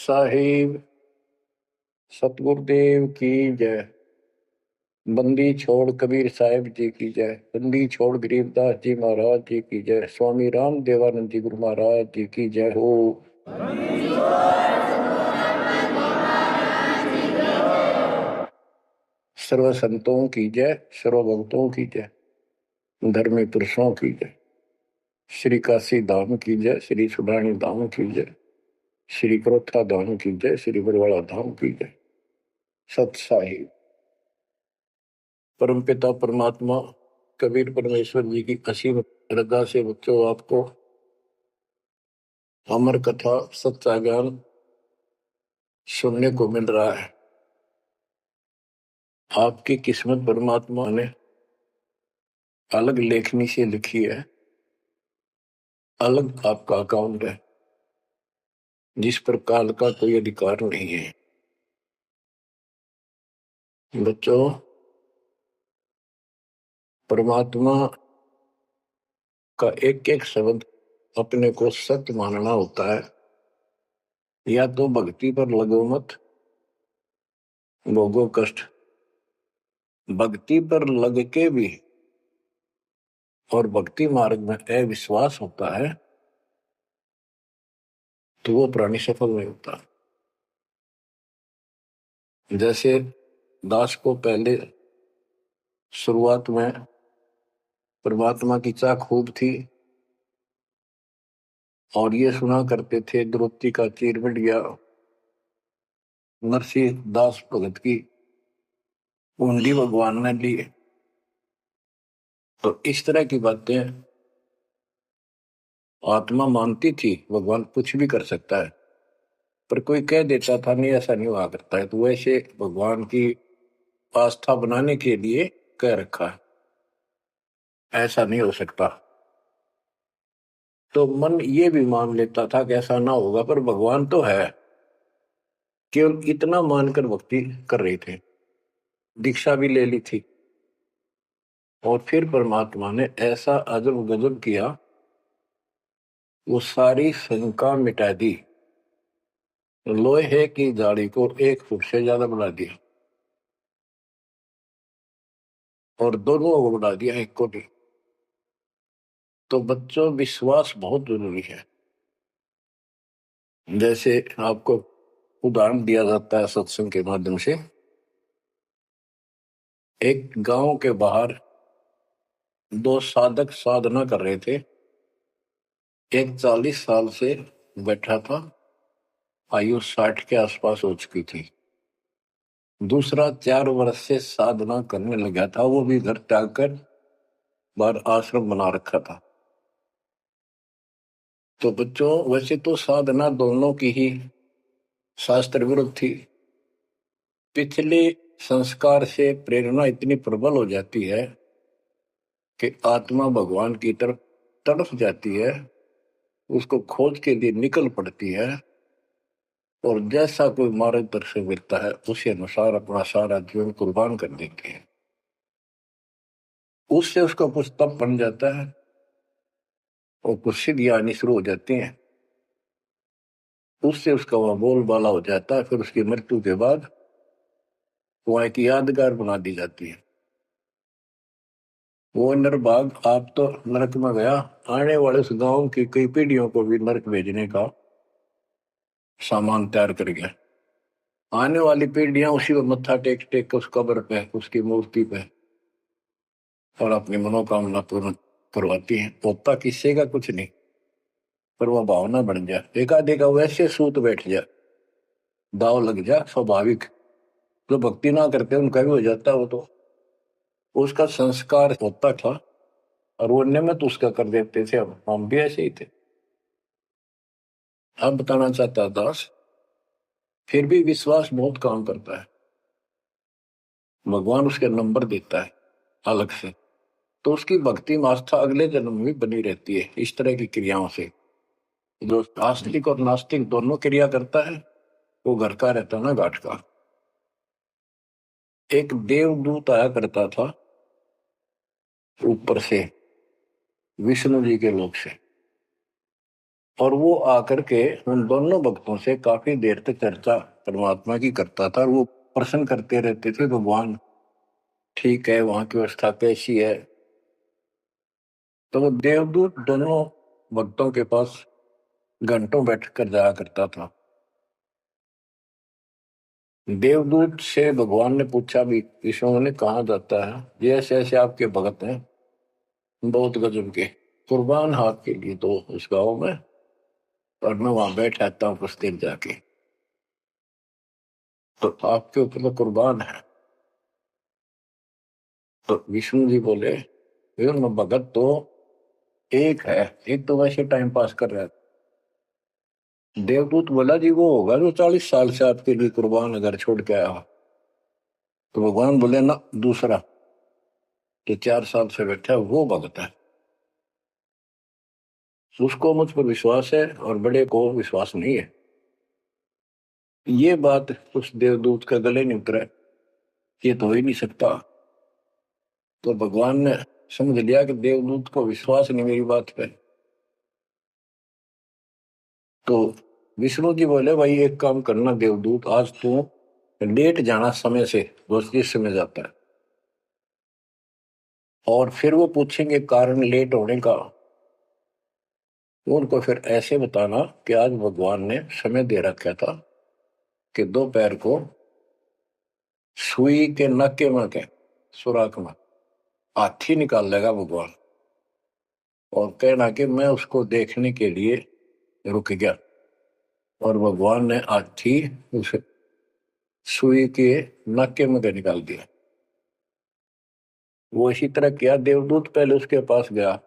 साहिब सतगुरुदेव की जय। बंदी छोड़ कबीर साहिब जी की जय। बंदी छोड़ गरीबदास जी महाराज जी की जय। स्वामी राम देवानंद जी गुरु महाराज जी की जय हो। सर्व संतों की जय, सर्व भक्तों की जय, धर्मी पुरुषों की जय। श्री काशी धाम की जय, श्री सुडानी धाम की जय, श्री क्रोथा धाम की जय, श्री बरवाड़ा धाम की जय। सत साहिब परमपिता परमात्मा कबीर परमेश्वर जी की असीम श्रद्धा से बच्चों आपको अमर कथा सच्चा ज्ञान सुनने को मिल रहा है। आपकी किस्मत परमात्मा ने अलग लेखनी से लिखी है, अलग आपका अकाउंट है जिस पर काल का कोई अधिकार नहीं है। बच्चों, परमात्मा का एक एक शब्द अपने को सत्य मानना होता है। या तो भक्ति पर लगो मत, भोगो कष्ट। भक्ति पर लग के भी और भक्ति मार्ग में अविश्वास होता है तो वो प्राणी सफल नहीं होता। जैसे दास को पहले शुरुआत में परमात्मा की चाह खूब थी और ये सुना करते थे द्रौपदी का चीर मिट गया, नरसिंह दास भगत की कुंडली भगवान ने ली। तो इस तरह की बातें आत्मा मानती थी, भगवान कुछ भी कर सकता है। पर कोई कह देता था नहीं ऐसा नहीं हुआ करता है, तो वैसे भगवान की आस्था बनाने के लिए कह रखा है ऐसा नहीं हो सकता। तो मन ये भी मान लेता था कि ऐसा ना होगा, पर भगवान तो है। केवल इतना मानकर भक्ति कर रहे थे, दीक्षा भी ले ली थी। और फिर परमात्मा ने ऐसा अजब गजब किया, वो सारी शंका मिटा दी। लोहे की जाली को 1 फुट से ज्यादा बढ़ा दिया और दोनों को बढ़ा दिया, एक को भी। तो बच्चों, विश्वास बहुत जरूरी है। जैसे आपको उदाहरण दिया जाता है सत्संग के माध्यम से। एक गांव के बाहर 2 साधक साधना कर रहे थे। एक 40 साल से बैठा था, आयु 60 के आसपास हो चुकी थी। दूसरा 4 वर्ष से साधना करने लगा था, वो भी घर त्याग कर बाहर आश्रम बना रखा था। तो बच्चों, वैसे तो साधना दोनों की ही शास्त्र विरुद्ध थी। पिछले संस्कार से प्रेरणा इतनी प्रबल हो जाती है कि आत्मा भगवान की तरफ तड़प जाती है, उसको खोज के लिए निकल पड़ती है और जैसा कोई मार्गदर्शक मिलता है उसी अनुसार अपना सारा जीवन कुर्बान कर देती है। उससे उसका कुछ तप बन जाता है और कुछ सिद्धियां आनी शुरू हो जाती हैं। उससे उसका वह बोलबाला हो जाता है। फिर उसकी मृत्यु के बाद वह एक यादगार बना दी जाती है। वो नरभाग आप तो नरक में गया, आने वाले उस गांव की कई पीढ़ियों को भी नरक भेजने का सामान तैयार कर गया। आने वाली पीढ़ियां उसी को मत्था टेक टेक उस कब्र पे, उसकी मूर्ति पे और अपनी मनोकामना पूर्ण करवाती हैं। होता किसी का कुछ नहीं, पर वह भावना बन जाए, एकाधिका वैसे सूत बैठ जाए, दाव लग जाए स्वाभाविक। जो भक्ति ना करते उनका भी हो जाता है। वो तो उसका संस्कार होता था और वो नियमित उसका कर देते थे। अब हम भी ऐसे ही थे। अब बताना चाहता दास, फिर भी विश्वास बहुत काम करता है। भगवान उसके नंबर देता है अलग से, तो उसकी भक्ति में आस्था अगले जन्म में भी बनी रहती है। इस तरह की क्रियाओं से जो आस्तिक और नास्तिक दोनों क्रिया करता है, वो घर का रहता ना घाट का। एक देवदूत आया करता था ऊपर से, विष्णु जी के लोक से। और वो आकर के उन दोनों भक्तों से काफी देर तक चर्चा परमात्मा की करता था और वो प्रश्न करते रहते थे, भगवान ठीक है, वहां की व्यवस्था कैसी है। तो वो देवदूत दोनों भक्तों के पास घंटों बैठ कर जाया करता था। देवदूत से भगवान ने पूछा भी, विष्णु ने कहा जाता है ये ऐसे ऐसे आपके भगत हैं, बहुत गजब के, कुर्बान हाथ के लिए तो उस गांव में, और मैं वहां बैठ रहता हूँ कुछ देर जाके, तो आपके ऊपर तो कुर्बान है। तो विष्णु जी बोले, मैं भगत तो एक है, एक तो वैसे टाइम पास कर रहा है। देवदूत बोला, जी वो होगा जो 40 साल से आपके लिए कुर्बान घर छोड़ के आया हो। तो भगवान बोले, ना, दूसरा जो 4 साल से बैठा है वो भगत है, उसको मुझ पर विश्वास है और बड़े को विश्वास नहीं है। ये बात उस देवदूत का गले नहीं उतरा, ये तो हो ही नहीं सकता। तो भगवान ने समझ लिया कि देवदूत को विश्वास नहीं मेरी बात पे। तो विष्णु जी बोले, भाई एक काम करना देवदूत, आज तू लेट जाना समय से, दोस्त जिस समय जाता है, और फिर वो पूछेंगे कारण लेट होने का, उनको फिर ऐसे बताना कि आज भगवान ने समय दे रखा था कि दोपहर को सुई के नक्के में के सुराख में हाथी निकाल लेगा भगवान, और कहना कि मैं उसको देखने के लिए रुक गया, और भगवान ने हाथी उस सुई के नक्के में के निकाल दिया। वो इसी तरह किया, देवदूत पहले उसके पास गया,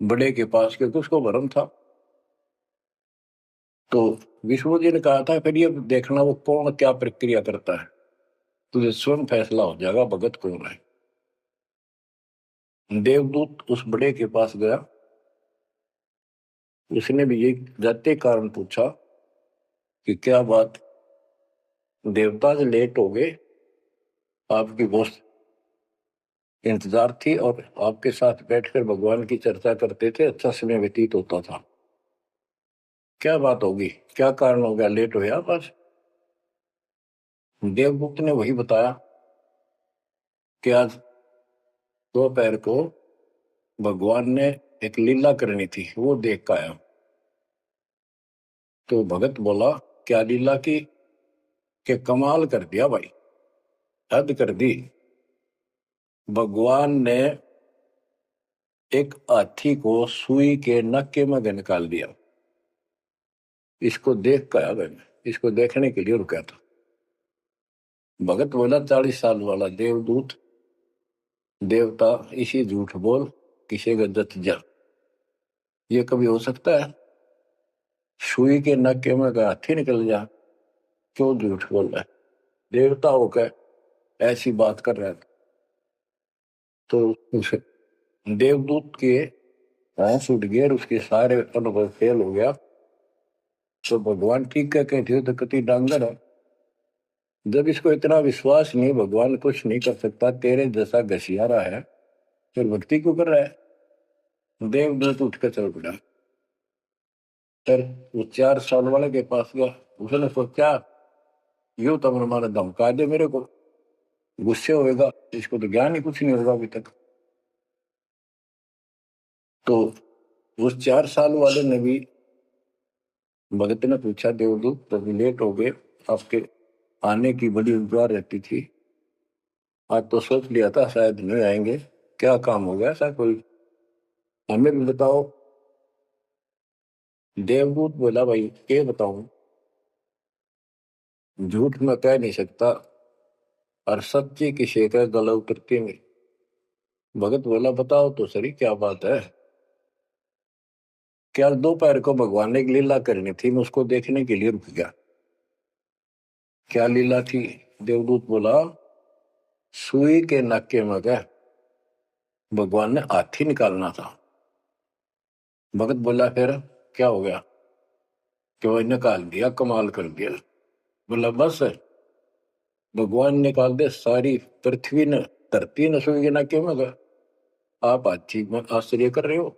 बड़े के पास, क्योंकि उसको भरम था। तो विष्णु जी ने कहा था, फिर ये देखना वो कौन क्या प्रक्रिया करता है, तुझे स्वयं फैसला हो जाएगा भगत कौन है। देवदूत उस बड़े के पास गया, उसने भी ये जाते कारण पूछा कि क्या बात, देवता से लेट हो गए, आपकी बहुत इंतजार थी और आपके साथ बैठकर भगवान की चर्चा करते थे, अच्छा समय व्यतीत होता था, क्या बात होगी, क्या कारण हो गया, लेट हो गया बस। देवदूत ने वही बताया कि आज दोपहर को भगवान ने एक लीला करनी थी, वो देख कर आया। तो भगत बोला, क्या लीला की, कि कमाल कर दिया भाई, हद कर दी। भगवान ने एक हाथी को सुई के नक्के में निकाल दिया, इसको देख कर आया मैंने, इसको देखने के लिए रुका था। भगत बोला, 40 साल वाला देवदूत देवता इसी झूठ बोल, किसी का जत जा, ये कभी हो सकता है, सुई के नक्के में का हाथी निकल जा, क्यों झूठ बोल रहा है, देवता होकर ऐसी बात कर रहा है। तो उस देवदूत के होश उठ गए, उसके सारे अनुभव फेल हो गया। तो भगवान ठीक क्या कहते हो, तो कति डांगर है, जब इसको इतना विश्वास नहीं, भगवान कुछ नहीं कर सकता, तेरे जैसा घसियारा है, फिर भक्ति क्यों कर रहा है। देवदूत उठकर चल पड़ा, फिर वो 4 साल वाले के पास गया, उसने सोचा यूं तो माना धमका दे मेरे को, गुस्से होएगा, इसको तो ज्ञान ही कुछ नहीं होगा अभी तक। तो उस 4 साल वाले ने भी, भगत ने पूछा, देवदूत तभी लेट हो गए, आपके आने की बड़ी इंतजार रहती थी, आज तो सोच लिया था शायद नहीं आएंगे, क्या काम हो गया ऐसा कोई, हमें भी बताओ। देवदूत बोला, भाई क्या बताऊं, झूठ मैं कह नहीं सकता, और सच्ची की शिकायत गला उतरती नहीं। भगत बोला, बताओ तो सही क्या बात है। क्या दोपहर को भगवान ने एक लीला करनी थी, मैं उसको देखने के लिए रुक गया। क्या लीला थी। देवदूत बोला, सुई के नक्के में गए, भगवान ने हाथी निकालना था। भगत बोला, फिर क्या हो गया, कि वो निकाल दिया, कमाल कर दिया। बोला, बस भगवान निकाल दे, सारी पृथ्वी ने, धरती ने सुई के नक्के में गए, आप हाथी में आश्चर्य कर रहे हो।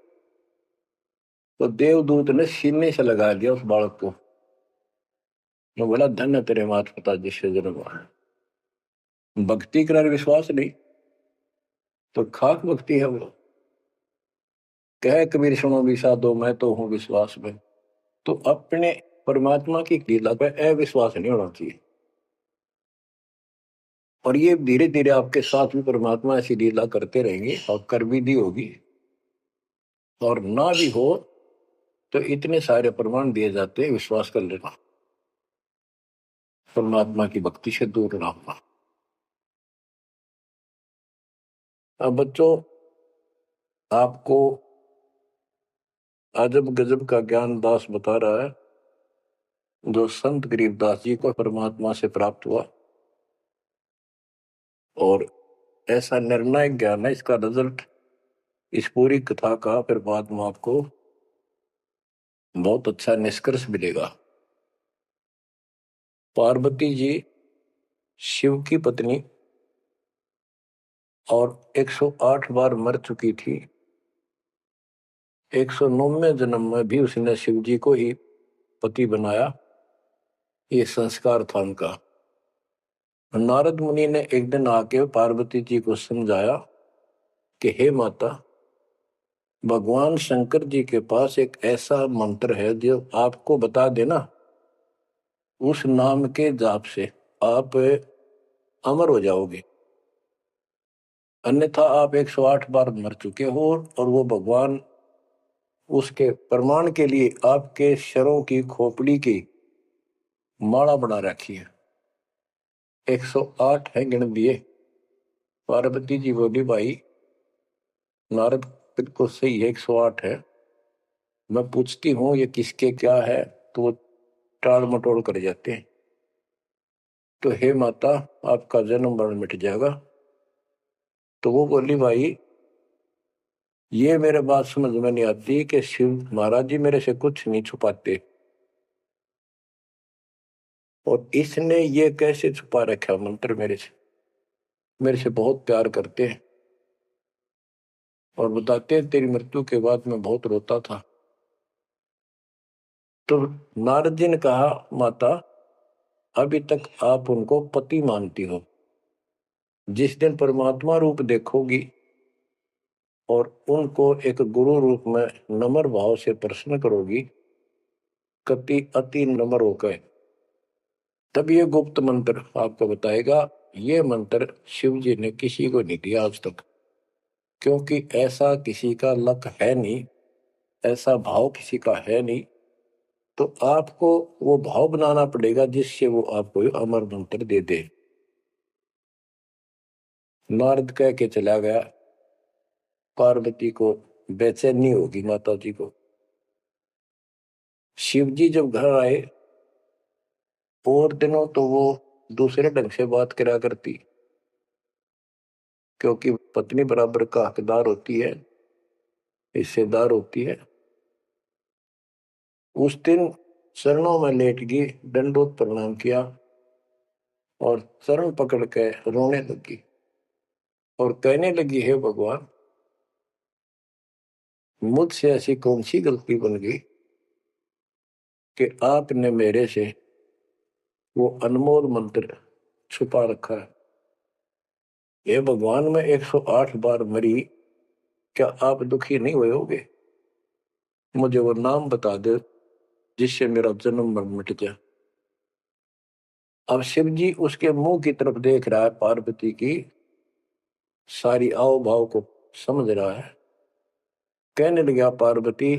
तो देवदूत ने सीने से लगा दिया उस बालक को। वो बोला धन्य तेरे माता पिता जिससे जन्म हुआ है। भक्ति कर विश्वास नहीं तो खाक भक्ति है वो। कह कबीर सुनो विसा दो मैं तो हूं विश्वास में। तो अपने परमात्मा की लीला पर अविश्वास नहीं होना चाहिए। और ये धीरे धीरे आपके साथ भी परमात्मा ऐसी लीला करते रहेंगे और कर भी दी होगी। और ना भी हो तो इतने सारे प्रमाण दिए जाते हैं, विश्वास कर लेना। परमात्मा की भक्ति से दूर ना होना। अब बच्चों, आपको अजब गजब का ज्ञान दास बता रहा है जो संत गरीबदास जी को परमात्मा से प्राप्त हुआ। और ऐसा निर्णायक ज्ञान है, इसका रिजल्ट इस पूरी कथा का फिर बाद में आपको बहुत अच्छा निष्कर्ष मिलेगा। पार्वती जी शिव की पत्नी और 108 बार मर चुकी थी। 109वें जन्म में भी उसने शिव जी को ही पति बनाया। ये संस्कार था उनका। नारद मुनि ने एक दिन आके पार्वती जी को समझाया कि हे माता, भगवान शंकर जी के पास एक ऐसा मंत्र है जो आपको बता देना, उस नाम के जाप से आप अमर हो जाओगे, अन्यथा आप 108 बार मर चुके हो। और वो भगवान उसके प्रमाण के लिए आपके शरों की खोपड़ी की माला बना रखी है। 108 है गिन दिए। पार्वती जी बोली भाई नारद बिल्कुल सही है, 108 है। मैं पूछती हूँ ये किसके क्या है, तो वो टाल मटोल कर जाते हैं। तो हे माता, आपका जन्म मरण मिट जाएगा। तो वो बोली भाई ये मेरे बात समझ में नहीं आती कि शिव महाराज जी मेरे से कुछ नहीं छुपाते, और इसने ये कैसे छुपा रखा मंत्र मेरे से बहुत प्यार करते हैं। और बताते हैं तेरी मृत्यु के बाद मैं बहुत रोता था। तो नारद जी ने कहा माता, अभी तक आप उनको पति मानती हो, जिस दिन परमात्मा रूप देखोगी और उनको एक गुरु रूप में नम्र भाव से प्रश्न करोगी, कति अति नम्र होकर, तब ये गुप्त मंत्र आपको बताएगा। ये मंत्र शिव जी ने किसी को नहीं दिया आज तक, क्योंकि ऐसा किसी का लक है नहीं, ऐसा भाव किसी का है नहीं। तो आपको वो भाव बनाना पड़ेगा जिससे वो आपको अमर मंत्र दे दे। नारद कह के चला गया। पार्वती को बेचैनी होगी माता जी को। शिव जी जब घर आए और दिनों तो वो दूसरे ढंग से बात करा करती, क्योंकि पत्नी बराबर का हकदार होती है, हिस्सेदार होती है। उस दिन चरणों में लेट गई, दंडोत प्रणाम किया और चरण पकड़ के रोने लगी और कहने लगी हे भगवान, मुझसे ऐसी कौन सी गलती बन गई कि आपने मेरे से वो अनमोल मंत्र छुपा रखा है। ये भगवान मैं 108 बार मरी, क्या आप दुखी नहीं हुए होगे? मुझे वो नाम बता दे जिससे मेरा जन्म मरण मिट जाए। अब शिव जी उसके मुंह की तरफ देख रहा है, पार्वती की सारी आओ भाव को समझ रहा है। कहने लगा पार्वती,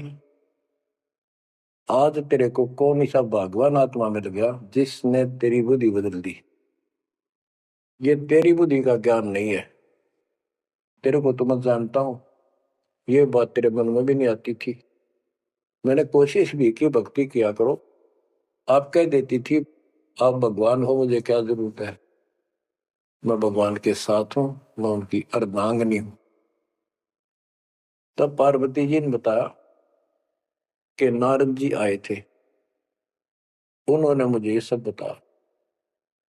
आज तेरे को कौन सा भगवान आत्मा मिल गया जिसने तेरी बुद्धि बदल दी। ये तेरी बुद्धि का ज्ञान नहीं है, तेरे को तो मैं जानता हूं, ये बात तेरे मन में भी नहीं आती थी। मैंने कोशिश भी की भक्ति किया करो, आप कह देती थी आप भगवान हो, मुझे क्या जरूरत है, मैं भगवान के साथ हूं, मैं उनकी अर्धांगिनी हूं। तब पार्वती जी ने बताया कि नारद जी आए थे, उन्होंने मुझे ये सब बताया।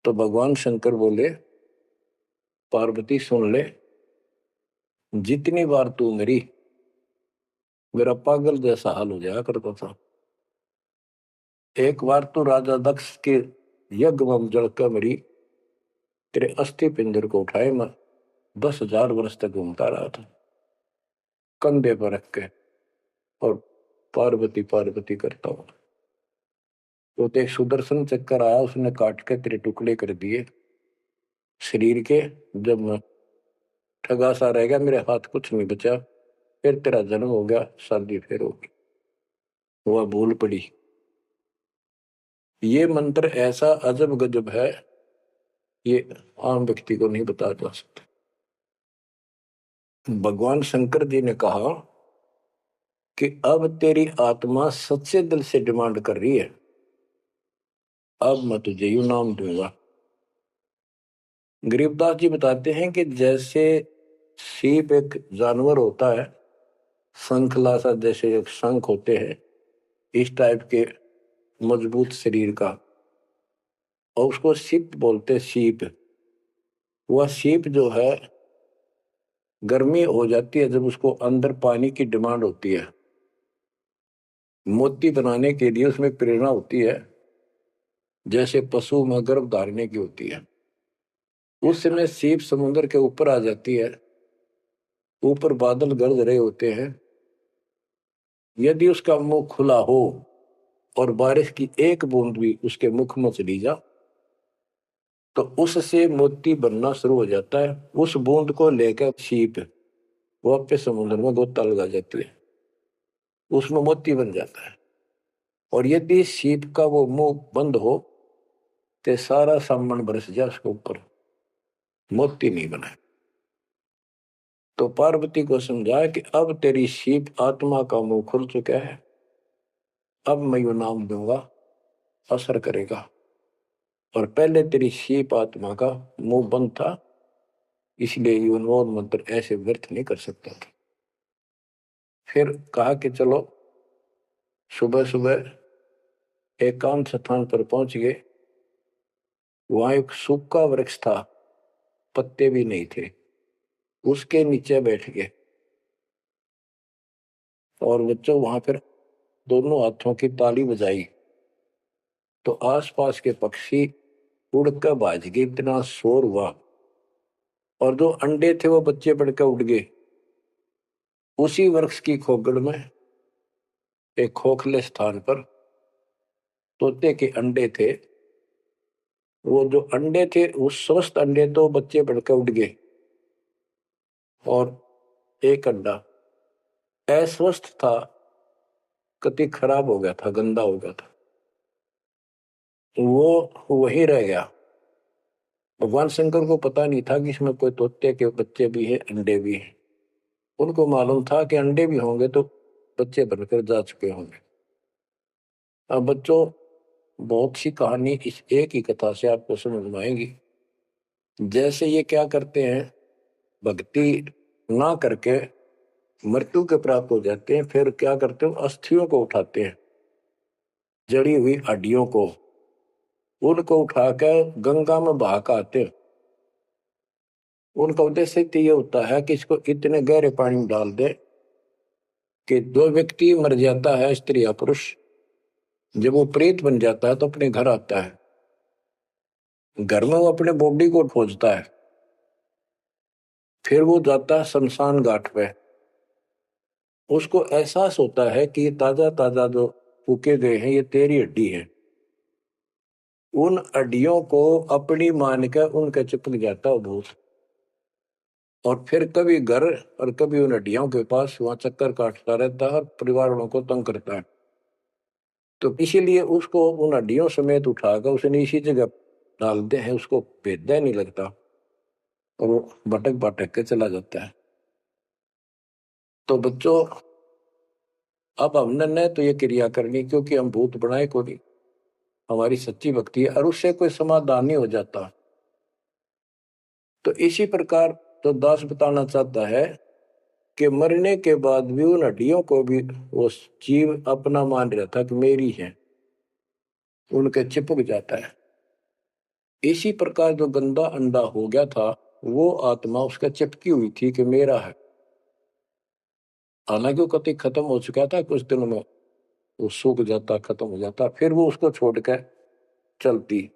तो भगवान शंकर बोले पार्वती सुन ले, जितनी बार तू मरी मेरा पागल जैसा हाल हो जाया करता था। एक बार तो राजा दक्ष के यज्ञ में जलकर मरी, तेरे अस्थि पिंजर को उठाए मैं 10,000 वर्ष तक घूमता रहा था कंधे पर रख के, और पार्वती पार्वती करता हूं। तो एक सुदर्शन चक्कर आया, उसने काट के तेरे टुकड़े कर दिए शरीर के। जब मैं ठगा सा रह गया, मेरे हाथ कुछ नहीं बचा, फिर तेरा जन्म हो गया, शादी फिर होगी, वह भूल पड़ी। ये मंत्र ऐसा अजब गजब है, ये आम व्यक्ति को नहीं बता जा सकता। भगवान शंकर जी ने कहा कि अब तेरी आत्मा सच्चे दिल से डिमांड कर रही है, अब मैं तुझे यू नाम दूंगा। गरीबदास जी बताते हैं कि जैसे सीप एक जानवर होता है, शंखला सा, जैसे एक शंख होते हैं इस टाइप के मजबूत शरीर का, और उसको सीप बोलते, सीप। वह सीप जो है, गर्मी हो जाती है जब उसको अंदर पानी की डिमांड होती है, मोती बनाने के लिए उसमें प्रेरणा होती है, जैसे पशु में गर्भ धारने की होती है। उस समय सीप समुद्र के ऊपर आ जाती है, ऊपर बादल गरज रहे होते हैं, यदि उसका मुंह खुला हो और बारिश की एक बूंद भी उसके मुख में चली जा, तो उससे मोती बनना शुरू हो जाता है। उस बूंद को लेकर सीप वापस समुद्र में गोता लगा जाती है, उसमें मोती बन जाता है। और यदि सीप का वो मुंह बंद हो तो सारा सामान बरस जाए उसके ऊपर, मोती नहीं बने। तो पार्वती को समझाया कि अब तेरी सीप आत्मा का मुंह खुल चुका है, अब मैं यू नाम दूंगा, असर करेगा। और पहले तेरी सीप आत्मा का मुंह बंद था, इसलिए ये उन्मोद मंत्र ऐसे व्यर्थ नहीं कर सकता था। फिर कहा कि चलो, सुबह सुबह एकांत स्थान पर पहुंच गए। वहां एक सूखा वृक्ष था, पत्ते भी नहीं थे, उसके नीचे बैठ गए। और बच्चों वहां पर दोनों हाथों की ताली बजाई, तो आसपास के पक्षी उड़कर भाज गए, इतना शोर हुआ। और जो अंडे थे वो बच्चे बढ़कर उड़ गए। उसी वृक्ष की खोगड़ में एक खोखले स्थान पर तोते के अंडे थे। वो जो अंडे थे, वो स्वस्थ अंडे, तो बच्चे बढ़कर उड़ गए। और एक अंडा अस्वस्थ था, कति खराब हो गया था, गंदा हो गया था, वो वहीं रह गया। भगवान शंकर को पता नहीं था कि इसमें कोई तोते के बच्चे भी हैं, अंडे भी हैं। उनको मालूम था कि अंडे भी होंगे तो बच्चे बनकर जा चुके होंगे। अब बच्चों, बहुत सी कहानी इस एक ही कथा से आपको समझ में आएगी। जैसे ये क्या करते हैं, भक्ति ना करके मृत्यु के प्राप्त हो जाते हैं, फिर क्या करते हो, अस्थियों को उठाते हैं, जड़ी हुई हड्डियों को, उनको उठाकर गंगा में बहा के आते हैं। उनका उद्देश्य तो ये होता है कि इसको इतने गहरे पानी में डाल दे कि दो व्यक्ति मर जाता है, स्त्री या पुरुष, जब वो प्रेत बन जाता है तो अपने घर आता है। घर में वो अपने बॉडी को खोजता है, फिर वो जाता है शमशान घाट पे। उसको एहसास होता है कि ये ताजा ताजा जो फूके गए हैं, ये तेरी हड्डी है। उन हड्डियों को अपनी मान कर उनके चिपक जाता है भूत। और फिर कभी घर और कभी उन हड्डियों के पास वहां चक्कर काटता रहता है और परिवार वालों को तंग करता है। तो इसीलिए उसको उन हड्डियों समेत उठाकर उसने इसी जगह डालते हैं, उसको भेदा नहीं लगता, और वो भटक भटक के चला जाता है। तो बच्चों, अब हमने न तो ये क्रिया करनी, क्योंकि हम भूत बनाए को नहीं, हमारी सच्ची भक्ति है, और उससे कोई समाधान नहीं हो जाता। तो इसी प्रकार तो दास बताना चाहता है कि मरने के बाद भी उन हड्डियों को भी वो जीव अपना मान रहा था कि मेरी है, उनके चिपक जाता है। इसी प्रकार जो गंदा अंडा हो गया था, वो आत्मा उसका चिपकी हुई थी कि मेरा है। हालांकि वो कति खत्म हो चुका था, कुछ दिनों में वो सूख जाता, खत्म हो जाता, फिर वो उसको छोड़कर चलती।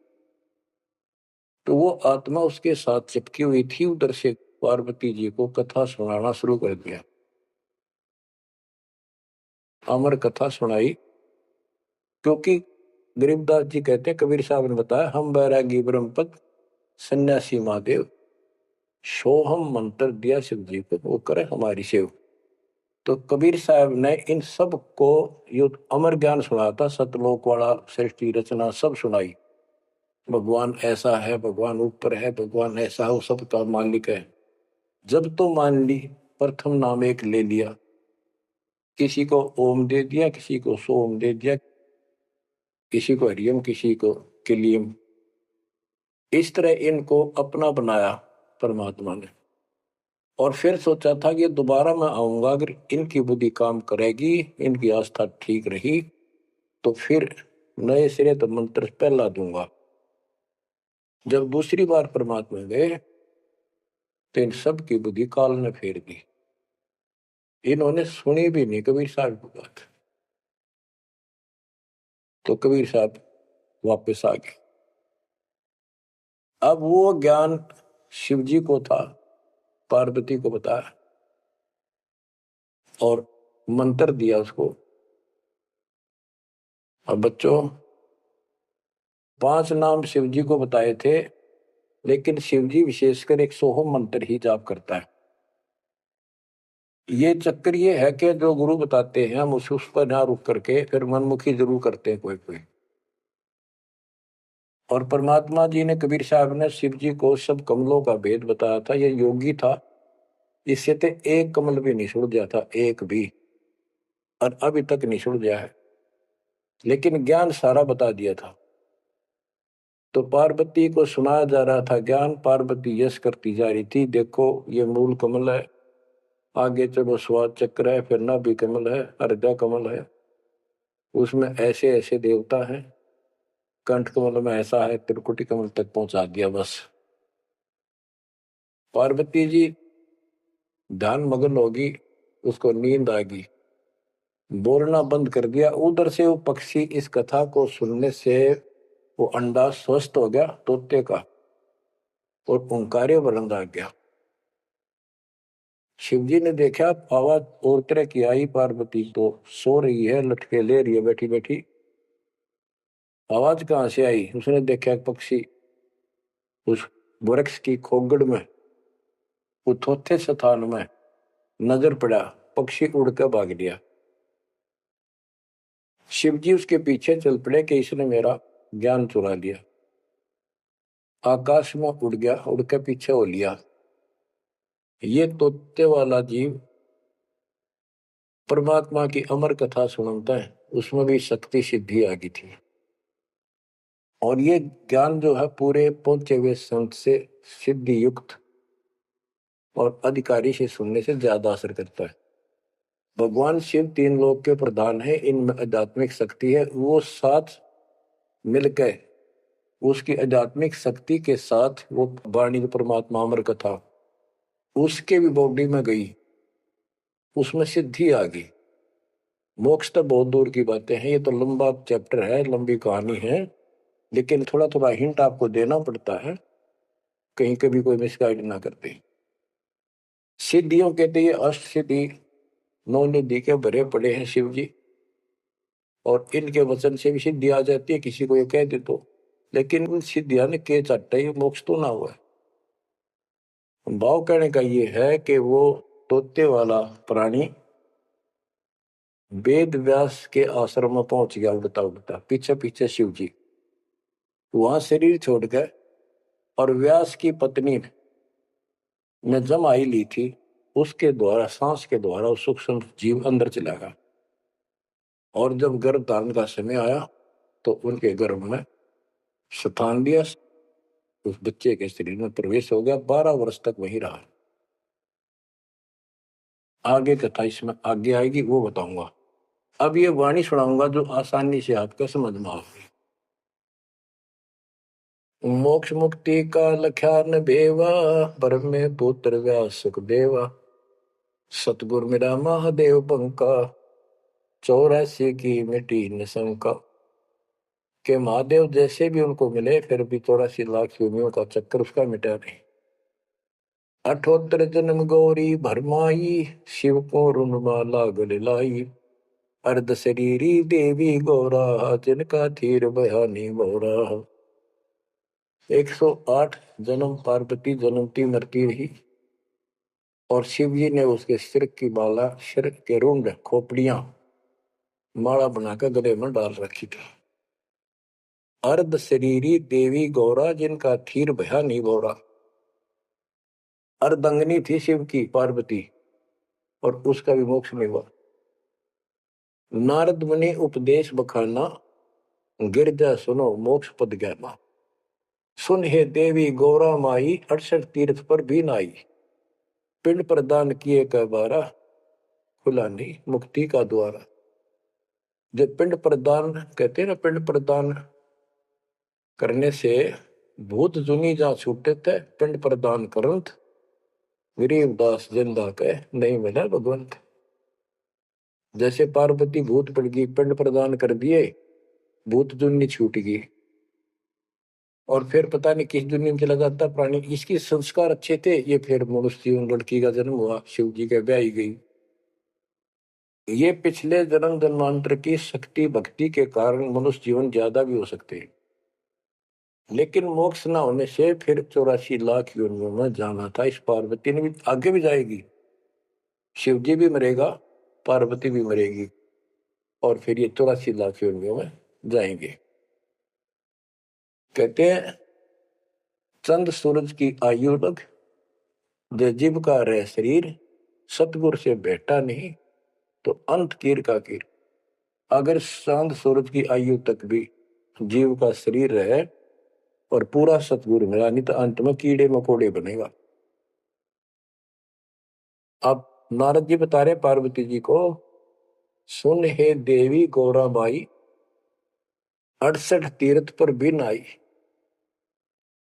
तो वो आत्मा उसके साथ चिपकी हुई थी, उधर से पार्वती जी को कथा सुनाना शुरू कर दिया। अमर कथा सुनाई, क्योंकि गरीबदास जी कहते हैं, कबीर साहब ने बताया, हम बैरागी ब्रह्मपद सन्यासी महादेव, सोहम मंत्र दिया शिव जी को, वो करे हमारी सेव। तो कबीर साहब ने इन सब को यो अमर ज्ञान सुनाया था, सतलोक वाला, सृष्टि रचना सब सुनाई। भगवान ऐसा है, भगवान ऊपर है, भगवान ऐसा है, वो सबका मालिक है। जब तो मान ली, प्रथम नाम एक ले लिया, किसी को ओम दे दिया, किसी को सोम दे दिया, किसी को हरियम, किसी को किलियम। इस तरह इनको अपना बनाया परमात्मा ने। और फिर सोचा था कि दोबारा मैं आऊंगा, अगर इनकी बुद्धि काम करेगी, इनकी आस्था ठीक रही, तो फिर नए सिरे तो मंत्र पहला दूंगा। जब दूसरी बार परमात्मा गए, तो इन सब की बुद्धि काल ने फेर दी। इन्होंने सुनी भी नहीं कबीर साहब की बात। तो कबीर साहब वापस आ गए। अब वो ज्ञान शिव जी को था, पार्वती को बताया और मंत्र दिया उसको। अब बच्चों, 5 नाम शिव जी को बताए थे, लेकिन शिव जी विशेषकर एक सोहम मंत्र ही जाप करता है। ये चक्कर ये है कि जो गुरु बताते हैं, हम उस पर ना रुक करके फिर मनमुखी जरूर करते हैं कोई कोई। और परमात्मा जी ने, कबीर साहब ने शिव जी को सब कमलों का भेद बताया था। ये योगी था, इससे तो एक कमल भी नहीं सुलझा था, एक भी, और अभी तक नहीं सुलझा है, लेकिन ज्ञान सारा बता दिया था। तो पार्वती को सुनाया जा रहा था ज्ञान, पार्वती यश करती जा रही थी, देखो ये मूल कमल है, आगे चलो स्वाद चक्र है, फिर नाभि कमल है, अर्धा कमल है, उसमें ऐसे ऐसे देवता हैं, कंठ कमल में ऐसा है, त्रिकुटी कमल तक पहुंचा दिया बस। पार्वती जी ध्यान मग्न होगी, उसको नींद आ गई, बोलना बंद कर दिया। उधर से वो पक्षी इस कथा को सुनने से वो अंडा स्वस्थ हो गया तोते का, और ओंकार्य बुलंद आ गया। शिव जी ने देखा आवाज और तरह की आई, पार्वती तो सो रही है, लटके ले रही है बैठी बैठी, आवाज कहां से आई? उसने देखा पक्षी उस वृक्ष की खोगड़ में, उथोथे स्थान में नजर पड़ा, पक्षी उड़ कर भाग लिया। शिव जी उसके पीछे चल पड़े कि इसने मेरा ज्ञान चुरा लिया। आकाश में उड़ गया, उड़ के पीछे हो लिया। ये तोते वाला जीव परमात्मा की अमर कथा सुनता है, उसमें भी शक्ति सिद्धि आ गई थी। और ये ज्ञान जो है पूरे पहुंचे हुए संत से सिद्धि युक्त और अधिकारी से सुनने से ज्यादा असर करता है। भगवान शिव 3 लोक के प्रधान है, इनमें आध्यात्मिक शक्ति है, वो साथ मिलकर उसकी आध्यात्मिक शक्ति के साथ वो वाणी परमात्मा अमर कथा उसके भी बॉडी में गई, उसमें सिद्धि आ गई। मोक्ष तो बहुत दूर की बातें हैं, ये तो लंबा चैप्टर है, लंबी कहानी है, लेकिन थोड़ा थोड़ा हिंट आपको देना पड़ता है, कहीं कभी कोई मिसगाइड ना करते। सिद्धियों कहते ये अष्ट सिद्धि 9 निधि के भरे पड़े हैं शिव जी, और इनके वचन से भी सिद्धि आ जाती है, किसी को ये कह दे तो। लेकिन उन सिद्धियां ने के चाटा, ये मोक्ष तो ना हुआ है। भाव कहने का ये है कि वो तोते वाला प्राणी वेद व्यास के आश्रम में पहुंच गया, उड़ता उड़ता पीछे पीछे शिव जी, वहां शरीर छोड़ गए, और व्यास की पत्नी ने जमाई ली थी, उसके द्वारा सांस के द्वारा उस सूक्ष्म जीव अंदर चला गया। और जब गर्भ धारण का समय आया, तो उनके गर्भ में स्थान लिया, उस बच्चे के शरीर में प्रवेश हो गया, 12 वर्ष तक वही रहा। आगे कथा इसमें आगे आएगी, वो बताऊंगा। अब ये वाणी सुनाऊंगा जो आसानी से आपके समझ में आएगी। मोक्ष मुक्ति का लख्यान बेवा, ब्रह्म पुत्र व्यास सुखदेवा, सतगुर मेरा महादेव पंका, 84 की मिटी न शंका। के महादेव जैसे भी उनको मिले फिर भी 84 लाख योनियों का चक्कर उसका मिटा नहीं। 78 जन्म गौरी भरमाई, शिव को रुणमाला गले लाई। अर्ध शरीरी देवी गौरा, जिनका थीर बयानी मोरा। 108 जन्म पार्वती जन्मती मरती रही और शिव जी ने उसके सिर की माला, सिर के रुंड खोपड़ियां माला बनाकर गले में डाल रखी थी। अर्ध शरीरी देवी गौरा, जिनका थीर भया नहीं बोरा। अर्धंगनी थी शिव की पार्वती और उसका भी मोक्ष नहीं हुआ। नारद मुनि उपदेश बखाना, गिरजा सुनो मोक्ष पद ज्ञाना। सुन हे देवी गौरा माई, 68 तीर्थ पर भी नाई। पिंड प्रदान किए का बारा, खुला नहीं मुक्ति का द्वारा। जब पिंड प्रदान कहते हैं ना, पिंड प्रदान करने से भूत जुनी जा छूटे थे, पिंड प्रदान करंत गरीबदास जिंदा के नहीं मिला भगवंत। जैसे पार्वती भूत पड़ गई, पिंड प्रदान कर दिए, भूत जुनी छूट गई और फिर पता नहीं किस दुनिया में चला जाता प्राणी। इसके संस्कार अच्छे थे, ये फिर मनुष्य लड़की का जन्म हुआ, शिव जी के ब्याह गई। ये पिछले जन्म जन्मांतर की शक्ति भक्ति के कारण मनुष्य जीवन ज्यादा भी हो सकते हैं, लेकिन मोक्ष न होने से फिर 84 लाख योनियों में जाना था। इस पार्वती ने भी आगे भी जाएगी, शिव जी भी मरेगा, पार्वती भी मरेगी और फिर ये 84 लाख योनियों में जाएंगे। कहते हैं चंद सूरज की आयु लग, जो जीव का रह शरीर, सतगुर से बैठा नहीं तो अंत कीर का कीर। अगर चांद सूरज की आयु तक भी जीव का शरीर रहे और पूरा सतगुरु मिला नहीं तो अंत में कीड़े मकोड़े बनेगा। अब नारद जी बता रहे पार्वती जी को, सुन हे देवी गौरा बाई, 68 तीर्थ पर भी नाई।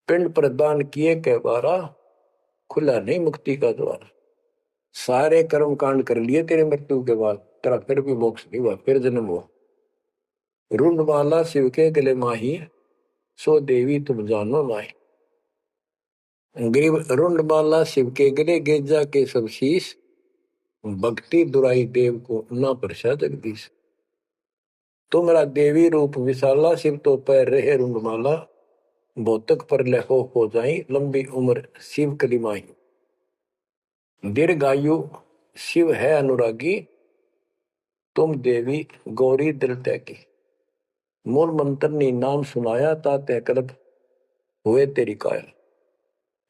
पिंड प्रदान किए के बारा, खुला नहीं मुक्ति का द्वार। सारे कर्म कांड कर लिए तेरे मृत्यु के बाद, तेरा फिर भी मोक्ष नहीं हुआ, फिर जन्म हुआ। रुंडमाला शिव के गले माही, सो देवी तुम जानो माही। ग्रीव रुंडमाला शिव के गले, गेजा के सब शीश। भक्ति दुराई देव को ना परसा जगदीश। तुमरा देवी रूप विशाला, शिव तो पैर रहे रुंडमाला। भौतक पर लहो हो जाई, लंबी उम्र शिव कलिमाई। दीर्घायु शिव है अनुरागी, तुम देवी गौरी दिल त्यागी। मूल मंत्र ने नाम सुनाया, ताते कल्प हुए तेरी काया।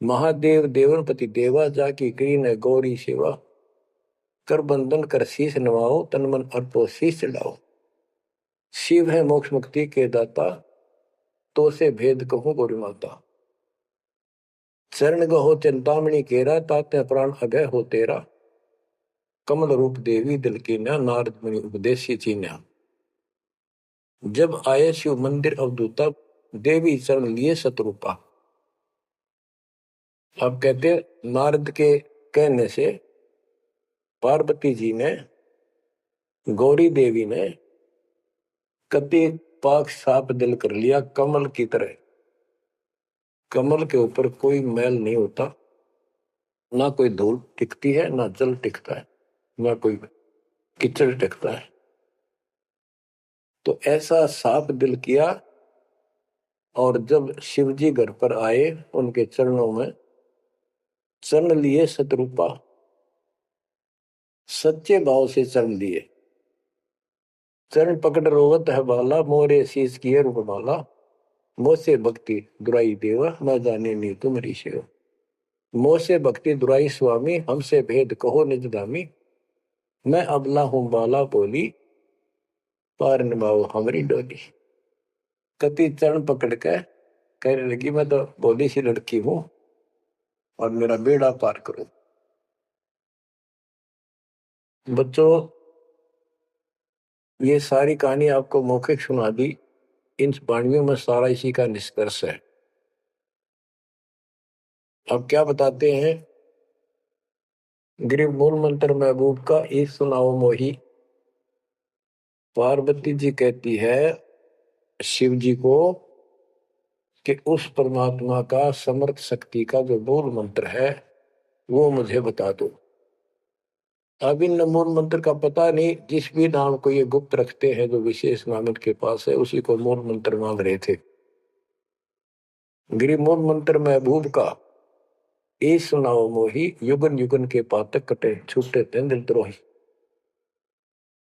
महादेव देवनपति देवा, जाकी करी न गौरी सेवा। कर बंधन कर शीश नवाओ, तन मन अर्पो शीश चढ़ाओ। शिव है मोक्ष मुक्ति के दाता, तो से भेद कहूं गौरी माता। चरण गहो चिंतामणि केरा, ताते प्राण अभय हो तेरा। कमल रूप देवी दिल की न्या, नारद मुनि उपदेशी चीन्या। जब आए शिव मंदिर अवधूता, देवी चरण लिए सतरूपा। अब कहते नारद के कहने से पार्वती जी ने, गौरी देवी ने कति पाक साफ दिल कर लिया, कमल की तरह। कमल के ऊपर कोई मैल नहीं होता, ना कोई धूल टिकती है, ना जल टिकता है, ना कोई कीचड़ टिकता है। तो ऐसा साफ दिल किया और जब शिवजी घर पर आए, उनके चरणों में चरण लिए सतरूपा। सच्चे भाव से चरण लिए। चरण पकड़ रोवत है बाला, मोरे शीश किए रूपमाला। मोसे भक्ति दुराई देवा, न जाने नी तुम्हारी सेवा। मोसे भक्ति दुराई स्वामी, हमसे भेद कहो निज दामी। मैं अबला हूं बाला बोली, पार निभाओ हमारी डोली। कति चरण पकड़ के कहने लगी, मैं तो भोली सी लड़की हूं और मेरा बेड़ा पार करो। बच्चों, ये सारी कहानी आपको मौखिक सुना दी, इन वाणियों में सारा इसी का निष्कर्ष है। अब क्या बताते हैं गरीब मूल मंत्र महबूब का ई सुनाओ मोही। पार्वती जी कहती है शिव जी को कि उस परमात्मा का समर्थ शक्ति का जो मूल मंत्र है वो मुझे बता दो। अब इन मूल मंत्र का पता नहीं, जिस भी नाम को ये गुप्त रखते हैं जो विशेष नाम के पास है उसी को मूल मंत्र मांग रहे थे। गिरी मूल मंत्र महबूब का ए सुनाओ मोही, युगन युगन के पातक कटे छूटे तेंद्र द्रोही।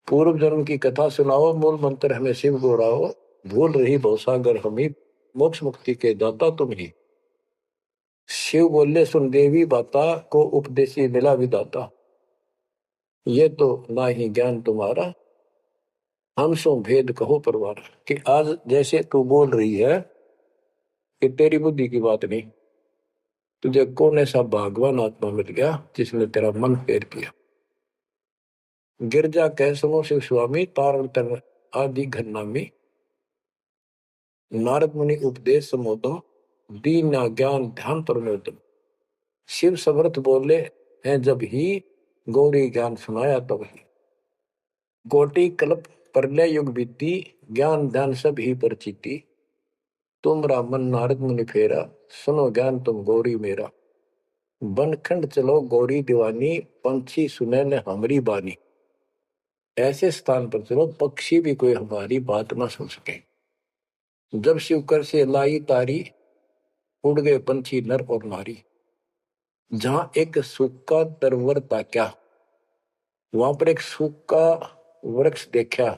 पूर्व जन्म की कथा सुनाओ, मूल मंत्र हमें शिव दोहराओ। भूल रही भवसागर हमी, मोक्ष मुक्ति के दाता तुम ही। शिव बोले सुन देवी बाता, को उपदेशी मिला विदाता। ये तो ना ही ज्ञान तुम्हारा, हम सो भेद कहो परवार। कि आज जैसे तू बोल रही है कि तेरी बुद्धि की बात नहीं, तुझे कौन ऐसा भगवान आत्मा मिल गया जिसने तेरा मन फेर किया। गिरजा कह सुनो शिव स्वामी, तारण तन आदि घरनामी। नारद मुनि उपदेश समोदो, दीन ज्ञान ध्यान प्रमोदम। शिव समर्थ बोले हैं जब ही, गौरी ज्ञान सुनाया तब ही। कोटि कल्प प्रलय युग बीती, ज्ञान ध्यान सब ही परचिति। तुमरा मन नारद मुनि फेरा, सुनो ज्ञान तुम गौरी मेरा। बनखंड चलो गौरी दीवानी, पंछी सुने न हमारी बानी। ऐसे स्थान पर चलो पक्षी भी कोई हमारी बात ना सुन सके। जब शिवकर से लाई तारी, उड़ गए पंछी नर और नारी। जहां एक सूखा तरवर ताक्या, वहां पर एक सूखा वृक्ष देखा।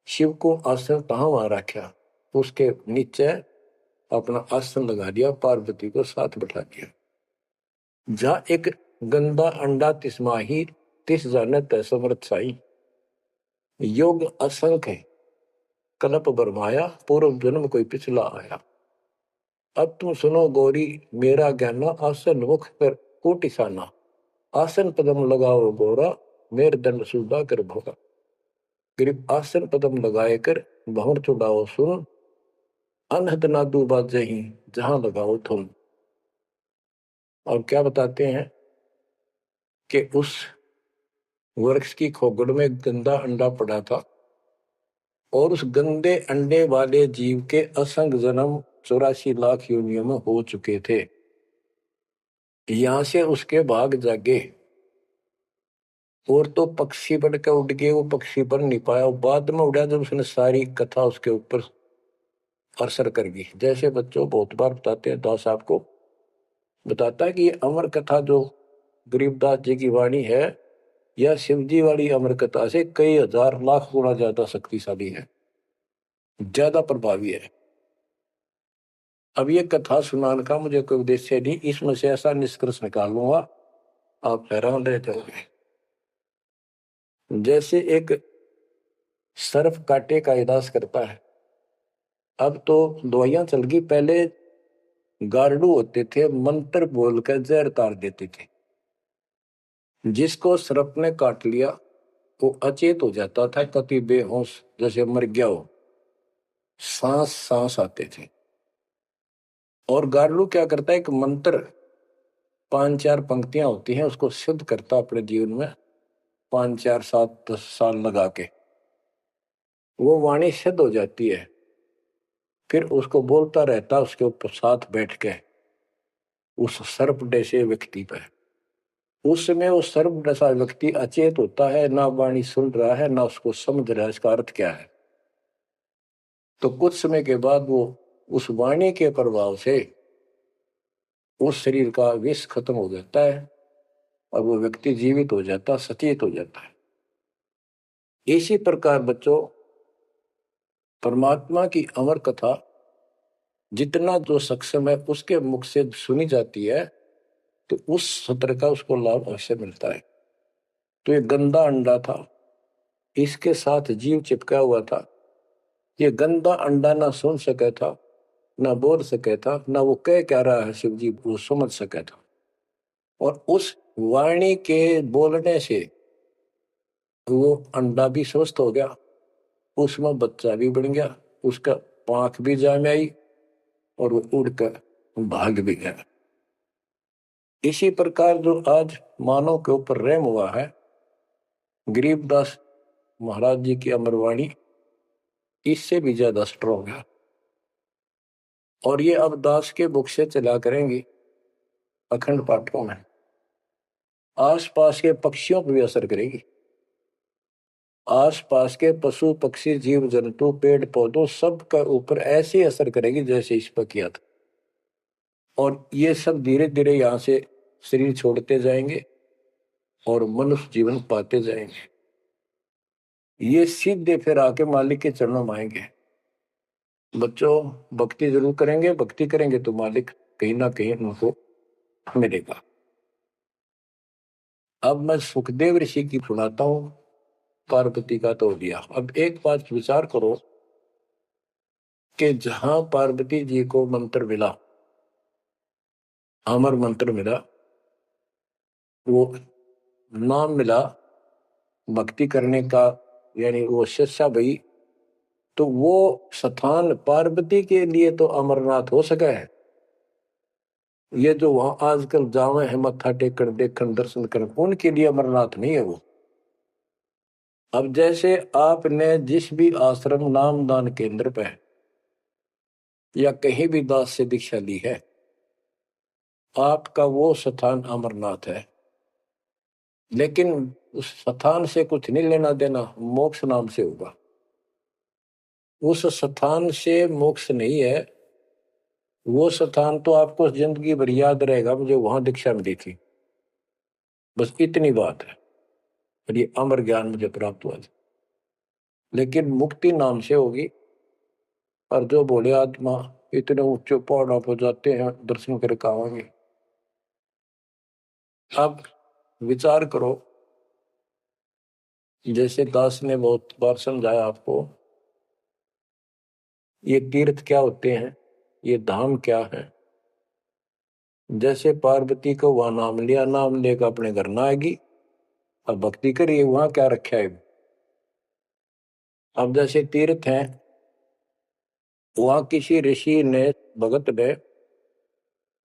शिव को आसन तहां वहां रखा, उसके नीचे अपना आसन लगा दिया, पार्वती को साथ बैठा दिया। जहां एक गंदा अंडा तिस्माही, तिस जानत समर्थ साई। योग असंख्य कल्प बरमाया, पूर्व जन्म कोई पिछला आया। अब तुम सुनो गौरी मेरा ज्ञाना, आसन मुख कर कोटिसाना। आसन पदम लगाओ गौरा, मेर दंड सुधा कर भोगा। गरीब आसन पदम लगाए कर भंवर चुड़ाओ सुन। अनहद नादू बाजही, जहां लगाओ तुम। और क्या बताते हैं कि उस वृक्ष की खोगड़ में गंदा अंडा पड़ा था और उस गंदे अंडे वाले जीव के असंख्य जन्म 84 लाख योनियों में हो चुके थे। यहां से उसके भाग जागे और तो पक्षी बन के उड़ गए, वो पक्षी बन नहीं पाया। बाद में उड़ा जब उसने सारी कथा उसके ऊपर असर कर गई। जैसे बच्चों बहुत बार बताते हैं, दास आपको बताता है कि ये अमर कथा जो गरीबदास जी की वाणी है, यह शिव जी वाली अमर कथा से कई हजार लाख गुना ज्यादा शक्तिशाली है, ज्यादा प्रभावी है। अब ये कथा सुनाने का मुझे कोई उद्देश्य नहीं, इसमें से ऐसा निष्कर्ष निकाल लूंगा आप हैरान रह जाओगे। जैसे एक सर्प कांटे का इलाज करता है। अब तो दवाइयां चल गई, पहले गार्डू होते थे, मंत्र बोलकर जहर तार देते थे। जिसको सर्प ने काट लिया वो अचेत हो जाता था, कति बेहोश जैसे मर गया हो, सांस सांस आते थे। और गार्डू क्या करता है, एक मंत्र 5-4 पंक्तियां होती हैं, उसको सिद्ध करता अपने जीवन में 5-4-7-10 साल लगा के, वो वाणी सिद्ध हो जाती है। फिर उसको बोलता रहता उसके ऊपर साथ बैठ के उस सर्प जैसे व्यक्ति पर। उस समय वो सर्प जैसा व्यक्ति अचेत होता है, ना वाणी सुन रहा है ना उसको समझ रहा है इसका अर्थ क्या है। तो कुछ समय के बाद वो उस वाणी के प्रभाव से उस शरीर का विष खत्म हो जाता है और वो व्यक्ति जीवित हो जाता, सचेत हो जाता है। इसी प्रकार बच्चों, परमात्मा की अमर कथा जितना जो सक्षम है उसके मुख से सुनी जाती है तो उस सत्र का उसको लाभ अवश्य मिलता है। तो ये गंदा अंडा था, इसके साथ जीव चिपका हुआ था। ये गंदा अंडा ना सुन सके था, ना बोल सके था, ना वो कह क्या रहा है शिव जी वो समझ सके था। और उस वाणी के बोलने से वो अंडा भी स्वस्थ हो गया, उसमें बच्चा भी बन गया, उसका पांख भी जाम आई और वो उड़कर भाग भी गया। इसी प्रकार जो आज मानव के ऊपर रहम हुआ है, गरीबदास महाराज जी की अमरवाणी इससे भी ज्यादा स्ट्रोंग है। और ये अब दास के बुक से चला करेंगी अखंड पाठों में, आसपास के पक्षियों पर भी असर करेगी, आसपास के पशु पक्षी जीव जंतु पेड़ पौधों सब का ऊपर ऐसे असर करेगी जैसे इस पर किया था। और ये सब धीरे धीरे यहाँ से शरीर छोड़ते जाएंगे और मनुष्य जीवन पाते जाएंगे। ये सीधे फिर आके मालिक के चरणों में आएंगे। बच्चों भक्ति जरूर करेंगे, भक्ति करेंगे तो मालिक कहीं ना कहीं उनको मिलेगा। अब मैं सुखदेव ऋषि की सुनाता हूं, पार्वती का तो दिया। अब एक बात विचार करो कि जहां पार्वती जी को मंत्र मिला, अमर मंत्र मिला, वो नाम मिला भक्ति करने का, यानी वो शिक्षा भई, तो वो स्थान पार्वती के लिए तो अमरनाथ हो सका है। ये जो वहां आजकल जावे हैं मत्था टेकन देखन दर्शन कर, उनके लिए अमरनाथ नहीं है वो। अब जैसे आपने जिस भी आश्रम नामदान केंद्र पे या कहीं भी दास से दीक्षा ली है, आपका वो स्थान अमरनाथ है। लेकिन उस स्थान से कुछ नहीं लेना देना, मोक्ष नाम से होगा। उस स्थान से मोक्ष नहीं है, वो स्थान तो आपको जिंदगी भर याद रहेगा, मुझे वहां दीक्षा मिली थी, बस इतनी बात है। और ये अमर ज्ञान मुझे प्राप्त हुआ था। लेकिन मुक्ति नाम से होगी। और जो बोले आत्मा इतने ऊंचे पहाड़ों पर जाते हैं दर्शन करके आवांगे। अब विचार करो, जैसे दास ने बहुत बार समझाया आपको, ये तीर्थ क्या होते हैं, ये धाम क्या है। जैसे पार्वती को वहां नाम लिया, नाम लेकर अपने घर ना आएगी, अब भक्ति करिए, वहां क्या रखा है। अब जैसे तीर्थ हैं, वहां किसी ऋषि ने भगत ने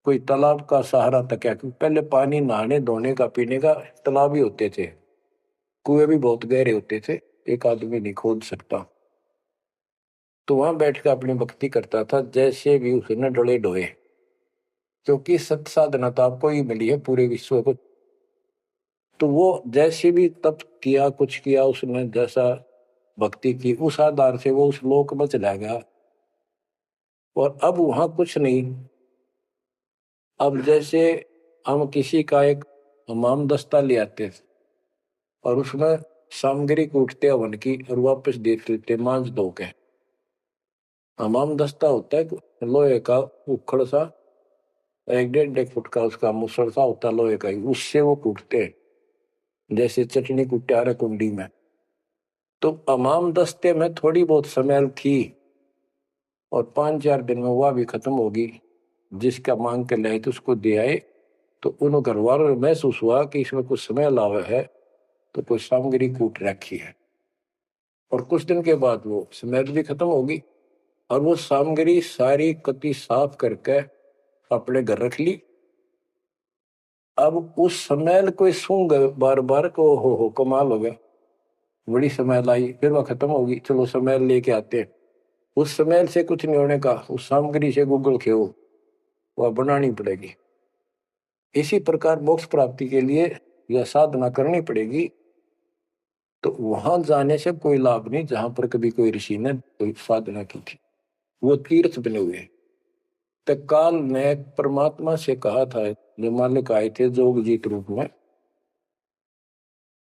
कोई तालाब का सहारा तक है, क्योंकि पहले पानी नहाने धोने का पीने का तालाब ही होते थे, कुएं भी बहुत गहरे होते थे, एक आदमी नहीं खोद सकता। तो वहां बैठकर अपनी भक्ति करता था, जैसे भी उसने डोले डोए, क्योंकि सत साधना तो आपको ही मिली है पूरे विश्व को। तो वो जैसे भी तप किया, कुछ किया उसने, जैसा भक्ति की, उस आधार से वो उस लोक में चला गया। और अब वहां कुछ नहीं। अब जैसे हम किसी का एक हमाम दस्ता ले आते थे और उसमें सामग्री कूटते हवन की और वापस देते थे मांझ धो के। हमाम दस्ता होता है लोहे का उखड़ सा, 1-1.5 फुट का उसका मुसड़ सा होता लोहे का ही, उससे वो कूटते हैं जैसे चटनी कुटे आ रहे कुंडी में। तो हमाम दस्ते में थोड़ी बहुत स्मेल थी और 5-4 दिन में वह भी खत्म होगी। जिसका मांग के लाए तो उसको दे आए, तो उन घर वालों ने महसूस हुआ कि इसमें कुछ स्मेल आवे है, तो कोई सामग्री कूट रखी है। और कुछ दिन के बाद वो स्मेल भी खत्म होगी और वो सामग्री सारी कति साफ करके अपने घर रख ली। अब उस स्मेल को सूंघ बार बार को हो कमाल हो गया, बड़ी स्मेल आई, फिर वह खत्म होगी, चलो स्मेल लेके आते हैं। उस स्मेल से कुछ नहीं होने का, उस सामग्री से गूगल खेओ, वह बनानी पड़ेगी। इसी प्रकार मोक्ष प्राप्ति के लिए यह साधना करनी पड़ेगी। तो वहां जाने से कोई लाभ नहीं जहां पर कभी कोई ऋषि ने कोई साधना की थी, वो तीर्थ बने हुए। तत्काल ने परमात्मा से कहा था, जो मालिक आए थे जोगजीत रूप में,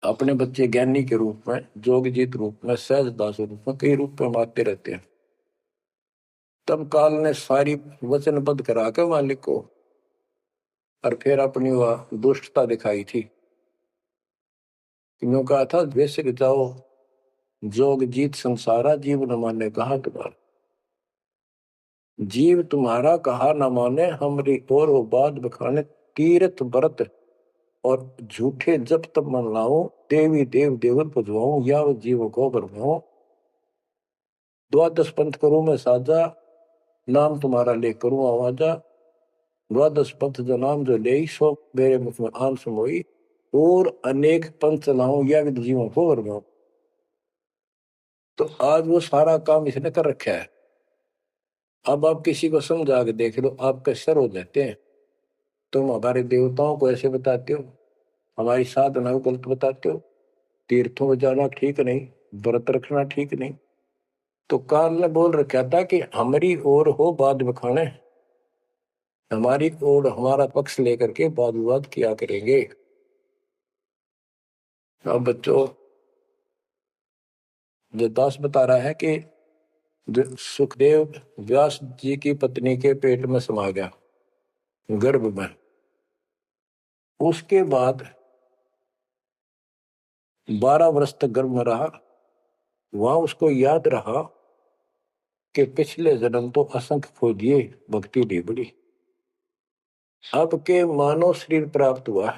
अपने बच्चे ज्ञानी के रूप में, जोगजीत रूप में, सहजदास रूप में, कई रूप में आते रहते हैं। तब काल ने सारी वचनबद्ध करा के मालिक को, और फिर अपनी वह दुष्टता दिखाई थी। यूं कहा था, वैसे जाओ जोग जीत संसारा, जीव न माने कहा तुम्हारा। जीव तुम्हारा कहा न माने, हमरी और हो बात बखाने। तीर्थ व्रत और झूठे जब तब मन लाओ, देवी देव देवर पुजवाऊं, या जीव को बरमाओ। द्वादश पंथ करूं मैं साजा, नाम तुम्हारा ले करूं आवाजा। द्वादश पंथ जो नाम जो ले सो मेरे मुख में आन समोई, और अनेक पंथ चलाऊं या विद जीवों को वर्गाऊं। तो आज वो सारा काम इसने कर रखा है। अब आप किसी को समझा के देख लो, आपके सर हो जाते हैं। तुम हमारे देवताओं को ऐसे बताते हो, हमारी साधना को गलत बताते हो, तीर्थों में जाना ठीक नहीं, व्रत रखना ठीक नहीं। तो काल ने बोल रखा था कि हमारी ओर हो बाद में खाने, हमारी ओर हमारा पक्ष लेकर के वाद विवाद किया करेंगे। अब बच्चों, जो दास बता रहा है कि सुखदेव व्यास जी की पत्नी के पेट में समा गया, गर्भ में। उसके बाद 12 वर्ष तक गर्भ में रहा। वहां उसको याद रहा कि पिछले जन्म तो असंख्य खो दिए, भक्ति नहीं बड़ी। अब के मानव शरीर प्राप्त हुआ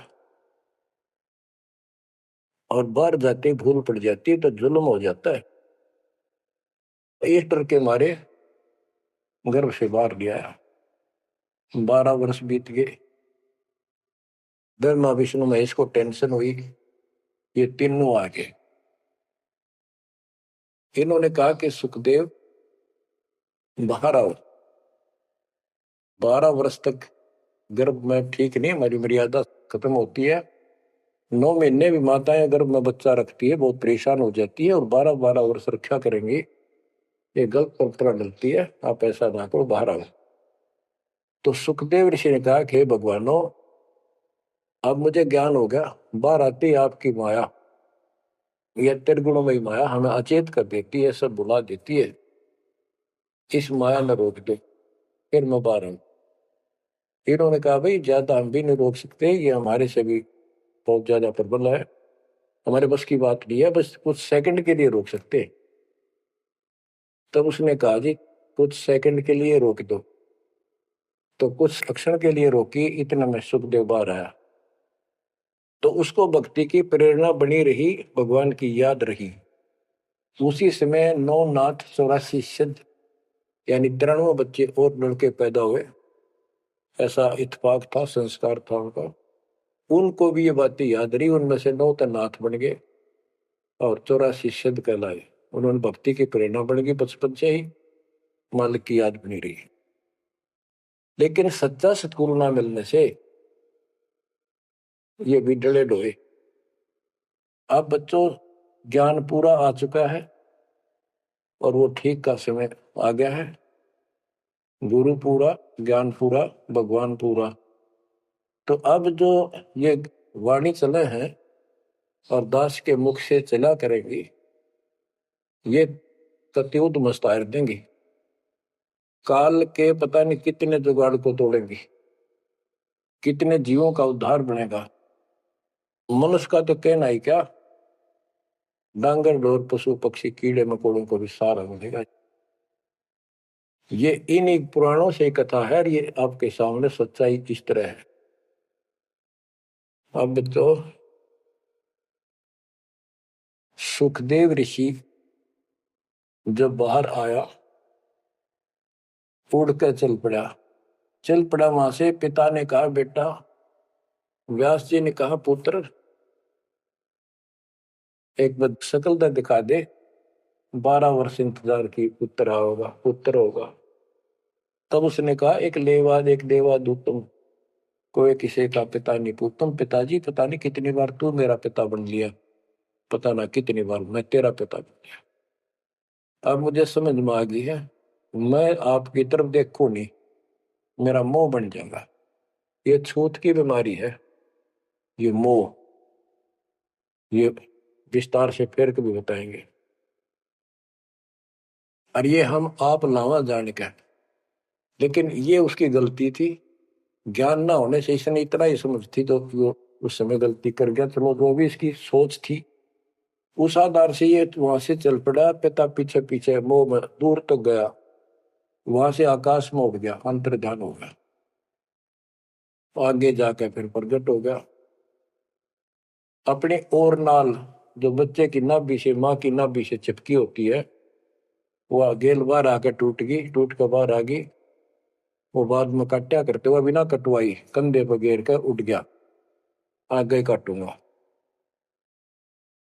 और बाहर जाते भूल पड़ जाती है तो जुल्म हो जाता है। इस डर के मारे गर्भ से बाहर गया। 12 वर्ष बीत गए। ब्रह्मा विष्णु महेश को टेंशन हुई, ये तीनों आ गए। इन्होंने कहा कि सुखदेव बाहर आओ। 12 वर्ष तक गर्भ में ठीक नहीं, हमारी मर्यादा खत्म होती है। 9 महीने भी माताएं गर्भ में बच्चा रखती है, बहुत परेशान हो जाती है, और 12-12 वर्ष रक्षा करेंगी, ये गलत परंपरा डलती है, आप ऐसा ना करो, बाहर आओ। तो सुखदेव ऋषि ने कहा कि हे भगवानों, अब मुझे ज्ञान हो गया, बाहर आती आपकी माया, यह त्रिगुणों में माया हमें अचेत कर देती है, सब बुला देती है, इस माया में रोक दो, फिर मैं बाहर आऊं। इन्होंने कहा भाई ज्यादा हम भी नहीं रोक सकते, ये हमारे से भी बहुत ज्यादा प्रबल है, हमारे बस की बात नहीं है, बस कुछ सेकंड के लिए रोक सकते। तब उसने कहा जी कुछ सेकंड के लिए रोक दो। तो कुछ क्षण के लिए रोकी, इतना में सुखदेव बाहर आया। तो उसको भक्ति की प्रेरणा बनी रही, भगवान की याद रही। उसी समय 9 नाथ 84 सिद्ध यानी 93 बच्चे और लड़के पैदा हुए। ऐसा इत्तेफाक था, संस्कार था उनका। उनको भी ये बातें याद रही, उनमें से 9 तो नाथ बन गए और 84 सिद्ध कहलाए। उन्होंने भक्ति की प्रेरणा बन गई, बचपन से ही मालिक की याद बनी रही। लेकिन सच्चा सतगुरु ना मिलने से ये भी डले डोए। अब बच्चों ज्ञान पूरा आ चुका है और वो ठीक का समय आ गया है। गुरु पूरा, ज्ञान पूरा, भगवान पूरा। तो अब जो ये वाणी चले हैं और दास के मुख से चला करेंगी, ये कत्युत मस्तार देंगी, काल के पता नहीं कितने जुगाड़ को तोड़ेंगी, कितने जीवों का उद्धार बनेगा। मनुष्य का तो कहना ही क्या, डांगर डोर पशु पक्षी कीड़े मकोड़ों को भी सहारा मिलेगा। ये इन्हीं पुराणों से कथा है और ये आपके सामने सच्चाई इस तरह है। अब तो सुखदेव ऋषि जब बाहर आया, उड़कर चल पड़ा वहां से। पिता ने कहा बेटा, व्यास जी ने कहा पुत्र एक बार शकल दिखा दे, 12 वर्ष इंतजार की, पुत्र होगा। तब उसने कहा एक देवा दूतम, कोई किसी का पिता नहीं पूतम। पिताजी पता नहीं कितनी बार तू मेरा पिता बन लिया, पता ना कितनी बार मैं तेरा पिता बन लिया। अब मुझे समझ में आ गई है, मैं आपकी तरफ देखूं नहीं, मेरा मोह बन जाएगा। ये छूत की बीमारी है, ये मोह। ये विस्तार से फिर कभी बताएंगे। और ये हम आप लावा जाने का, लेकिन ये उसकी गलती थी। ज्ञान ना होने से इसने इतना ही समझ थी तो वो उस समय गलती कर गया। चलो जो भी इसकी सोच थी, उस आधार से ये वहां से चल पड़ा। पिता पीछे पीछे मोह में दूर तक गया, वहां से आकाश में उड़ गया, अंतर्ध्यान हो गया, आगे जाकर फिर प्रगट हो गया। अपने और नाल जो बच्चे की नाभि से, माँ की नाभि से चिपकी होती है, वो गेल बाहर आकर टूट गई, टूट कर बाहर आ गई। वो बाद में काटा करते हुए बिना कटवाई कंधे पर गिर कर उठ गया, आगे काटूंगा।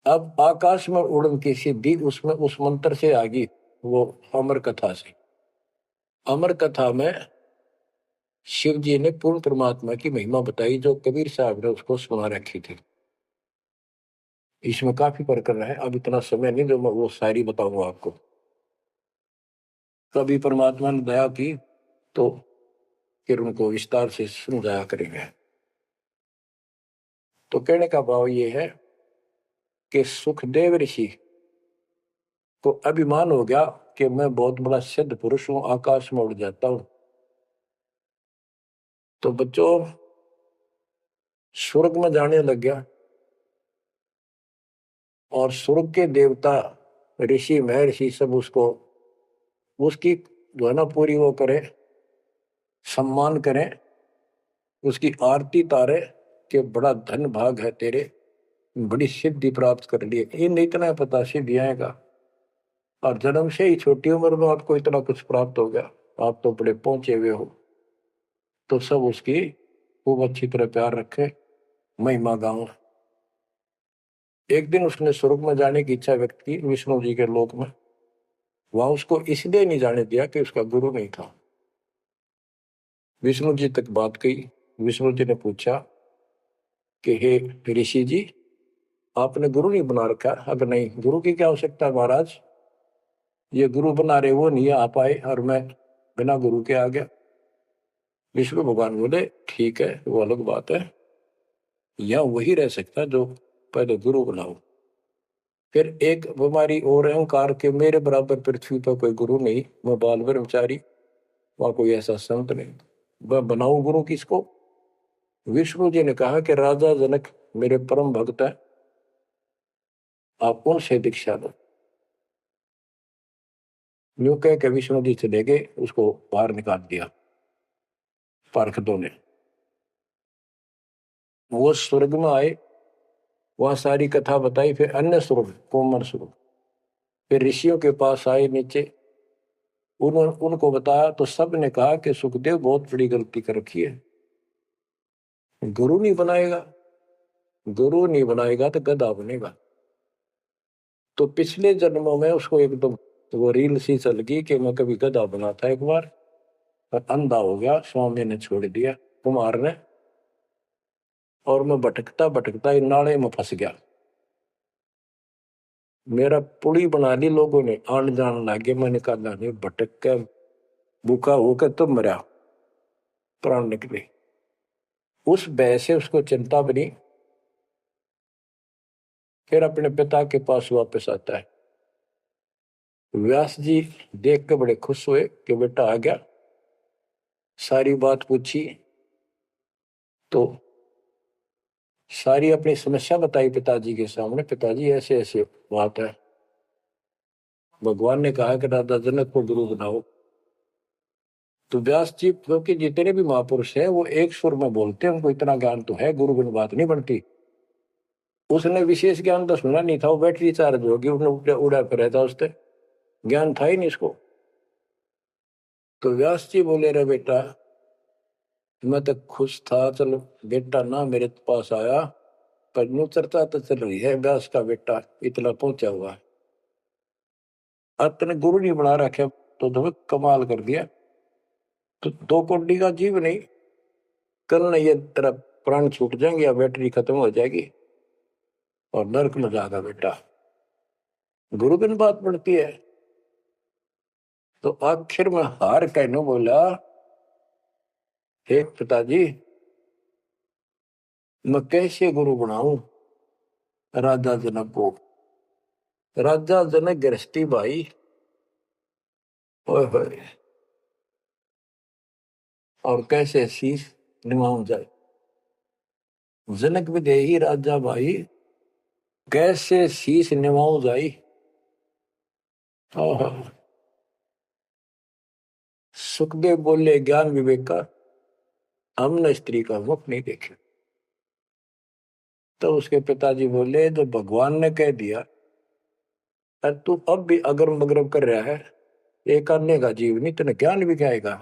अब आकाश में उड़न की सिद्धि उसमें उस मंत्र से आ गई, वो अमर कथा से। अमर कथा में शिव जी ने पूर्ण परमात्मा की महिमा बताई, जो कबीर साहब ने उसको सुना रखी थी। इसमें काफी प्रकरण है, अब इतना समय नहीं जो मैं वो सारी बताऊंगा आपको। कभी परमात्मा ने दया की तो फिर उनको विस्तार से समझाया करेंगे। तो कहने का भाव ये है कि सुखदेव ऋषि को अभिमान हो गया कि मैं बहुत बड़ा सिद्ध पुरुष हूं, आकाश में उड़ जाता हूं। तो बच्चों स्वर्ग में जाने लग गया, और स्वर्ग के देवता ऋषि महर्षि सब उसको उसकी जो है ना पूरी वो करे, सम्मान करें, उसकी आरती तारे कि बड़ा धन भाग है तेरे, बड़ी सिद्धि प्राप्त कर लिए। इन इतना पता सिद्धि आएगा, और जन्म से ही छोटी उम्र में आपको इतना कुछ प्राप्त हो गया, आप तो बड़े पहुंचे हुए हो। तो सब उसकी खूब अच्छी तरह प्यार रखे, महिमा गाँव। एक दिन उसने स्वर्ग में जाने की इच्छा व्यक्त की, विष्णु जी के लोक में। वहां उसको इसलिए नहीं जाने दिया कि उसका गुरु नहीं था। विष्णु जी तक बात कही। विष्णु जी ने पूछा कि हे ऋषि जी, आपने गुरु नहीं बना रखा? अगर नहीं, गुरु की क्या आवश्यकता है महाराज, ये गुरु बना रहे वो नहीं आ पाए और मैं बिना गुरु के आ गया। विष्णु भगवान बोले ठीक है, वो अलग बात है, या वही रह सकता जो पहले गुरु बनाओ। फिर एक बीमारी और अहंकार के मेरे बराबर पृथ्वी पर कोई गुरु नहीं, मैं बाल ब्रह्मचारी, वहां कोई ऐसा संत नहीं, मैं बनाऊं गुरु किसको? विष्णु जी ने कहा कि राजा जनक मेरे परम भक्त है, आप उनसे दीक्षा लो। यूं कह के विष्णु जी चले गए, उसको बाहर निकाल दिया पार्षदों ने। वो स्वर्ग में आए, वहां सारी कथा बताई। फिर अन्य स्वर्ग, कोमर स्वर्ग, फिर ऋषियों के पास आए नीचे, उन्होंने उनको बताया तो सब ने कहा कि सुखदेव बहुत बड़ी गलती कर रखी है, गुरु नहीं बनाएगा, गुरु नहीं बनाएगा तो गधा बनेगा। तो पिछले जन्मों में उसको एकदम वो रील सी चल गई कि मैं कभी गधा बना था एक बार, और अंधा हो गया, स्वामी ने छोड़ दिया, कुमार ने, और मैं भटकता भटकता इन नाले में फंस गया। मेरा पुली बना ली लोगों ने, आन जान लगे, मैंने कहा नहीं, भटक के भूखा होकर तो मरा, प्राण निकले। उस भय से उसको चिंता बनी। फिर अपने पिता के पास वापस आता है। व्यास जी देख के बड़े खुश हुए कि बेटा आ गया। सारी बात पूछी तो सारी अपनी समस्या बताई पिताजी के सामने। पिताजी ऐसे ऐसे बात है, भगवान ने कहा कि राजा जनक को गुरु बनाओ। तो व्यास जी, क्योंकि जितने भी महापुरुष हैं वो एक सुर में बोलते हैं, उनको इतना ज्ञान तो है, गुरु बिन बात नहीं बनती। उसने विशेष ज्ञान तो सुना नहीं था, वो बैटरी चार्ज होगी, उसने उड़ा उड़ा फिर था, उससे ज्ञान था ही नहीं इसको। तो व्यास जी बोले रे बेटा, मैं तो खुश था, चलो बेटा ना मेरे पास आया, पर यूं चर्चा तो चल रही है व्यास का बेटा इतना पहुंचा हुआ है, अब तने गुरु नहीं बना रखे, तो तुम्हें कमाल कर दिया। तो दो कोड़ी का जीव नहीं, कल नहीं ये तेरा प्राण छूट जाएंगे या बैटरी खत्म हो जाएगी और नरक में जाएगा बेटा, गुरु बिन बात पड़ती है। तो आखिर में हार कहने बोला, हे पिताजी, मैं कैसे गुरु बनाऊं राजा जनक को? राजा जनक गृहस्थी भाई, ओए होए, और कैसे शीश निभाऊं जाए? जनक विदेही राजा भाई, कैसे शीश निभाऊं जाई? ओह, सुखदेव बोले ज्ञान विवेक का, हमने स्त्री का मुख नहीं देखे। तो उसके पिताजी बोले जो भगवान ने कह दिया, और तू अब भी अगरम बगरम कर रहा है, एक अन्य का जीव नहीं, तेने ज्ञान भी क्या आएगा?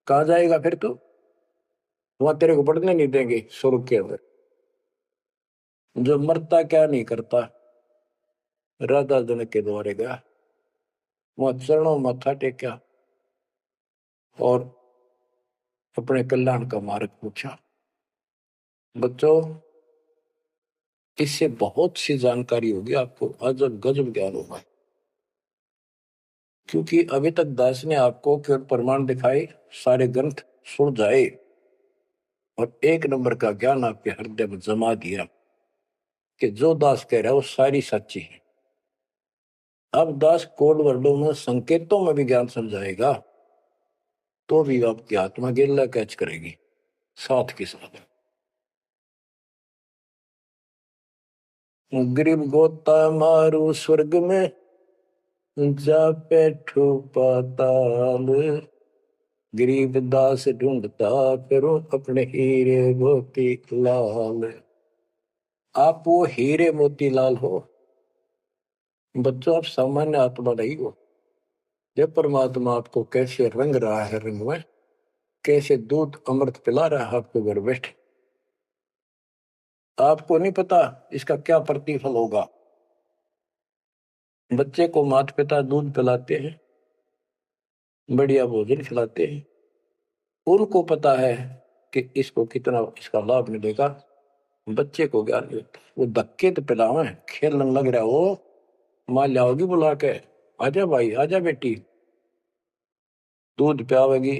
कहाँ जाएगा फिर तू? वहां तेरे को पढ़ने नहीं देंगे स्वर्ग के अंदर। जो मरता क्या नहीं करता, राधा जनक के द्वारे गया, वहां चरणों माथा टेका और अपने कल्याण का मार्ग पूछा। बच्चों, इससे बहुत सी जानकारी होगी आपको, अजब गजब ज्ञान होगा। क्योंकि अभी तक दास ने आपको केवल प्रमाण दिखाए, सारे ग्रंथ सुन जाए और एक नंबर का ज्ञान आपके हृदय में जमा दिया कि जो दास कह रहा है वो सारी सच्ची है। अब दास कोड वर्डों में संकेतों में भी ज्ञान समझाएगा तो भी आपकी आत्मा गिल्ला कैच करेगी साथ के साथ। गरीब गोता मारू स्वर्ग में, जा बैठो पाताल, गरीब दास ढूंढता फिरो अपने हीरे मोती लाल। आप वो हीरे मोती लाल हो बच्चों, आप सामान्य आत्मा नहीं हो। जब परमात्मा आपको कैसे रंग रहा है, रंग में कैसे दूध अमृत पिला रहा है आपके घर बैठे, आपको नहीं पता इसका क्या प्रतिफल होगा। बच्चे को माता पिता दूध पिलाते हैं, बढ़िया भोजन खिलाते हैं, उनको पता है कि इसको कितना इसका लाभ मिलेगा। बच्चे को ज्ञान नहीं होता, वो धक्के तो पिलावे, खेलने लग रहा हो, माँ लाओगी बुला के, आजा भाई आजा बेटी, दूध पियावेगी।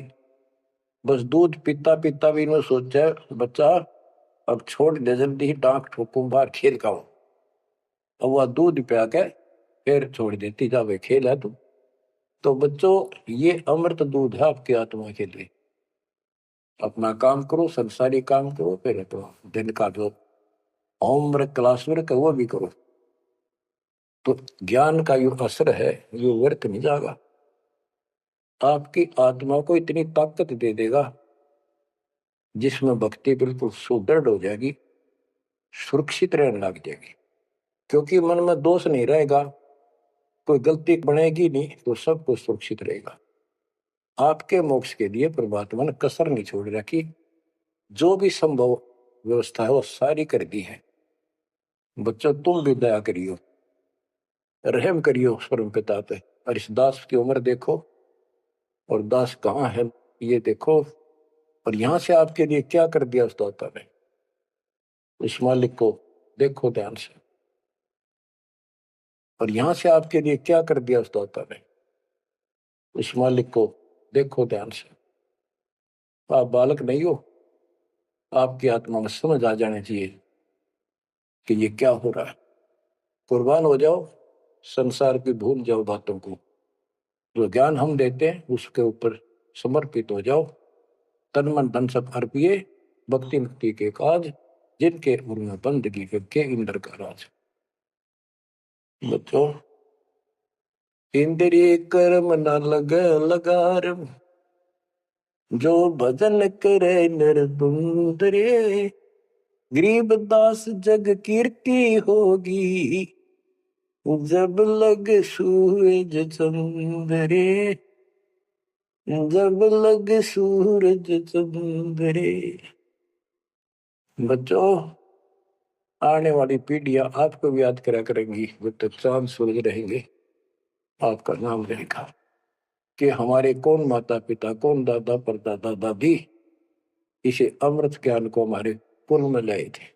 बस दूध पीता पीता भी इन्होंने सोचा बच्चा अब छोड़ दे, जल्दी ही डांक ठोकूं बाहर खेल का हूं। अब वह दूध पिया के फिर छोड़ देती, जावे खेल है तू। तो बच्चों, ये अमृत दूध है आपकी आत्मा के लिए। अपना काम करो, संसारी काम करो, फिर तो दिन का जो होमवर्क क्लास वर्क है वो भी करो, तो ज्ञान का जो असर है ये व्यर्थ नहीं जाएगा। आपकी आत्मा को इतनी ताकत दे देगा जिसमें भक्ति बिल्कुल सुदृढ़ हो जाएगी, सुरक्षित रहने लग जाएगी। क्योंकि मन में दोष नहीं रहेगा, कोई गलती बनेगी नहीं, तो सब कुछ सुरक्षित रहेगा। आपके मोक्ष के लिए परमात्मा ने कसर नहीं छोड़ रखी, जो भी संभव व्यवस्था है वो सारी कर दी है। बच्चों, तुम भी दया करियो, रहम करियो परम पिता पे, और इस दास की उम्र देखो और दास कहाँ है ये देखो, और यहां से आपके लिए क्या कर दिया उस दाता ने। इस मालिक को देखो ध्यान से, और यहां से आपके लिए क्या कर दिया उस दाता ने। इस मालिक को देखो ध्यान से। आप बालक नहीं हो, आपकी आत्मा में समझ आ जाने चाहिए कि ये क्या हो रहा है। कुर्बान हो जाओ, संसार की भूल जाओ बातों को, जो ज्ञान हम देते हैं उसके ऊपर समर्पित हो जाओ। तन मन धन सब अर्पिए, भक्ति मुक्ति के काज, जिनके उनमें बंदगी के इंद्र का राज। बच्चों, इंद्रिय कर्म न लगे लगार, जो भजन करे नर दुंदरे, गरीब दास जग कीर्ति होगी, जब लग सूरज चंद्रे, जब लग सूरज चंद्रे। बच्चों, आने वाली पीढ़ियां आपको भी याद करा करेंगी, जब तक चांद सूरज रहेंगे आपका नाम रहेगा कि हमारे कौन माता पिता, कौन दादा परदादा दादी इसे अमृत ज्ञान को हमारे कुल में लाए थे।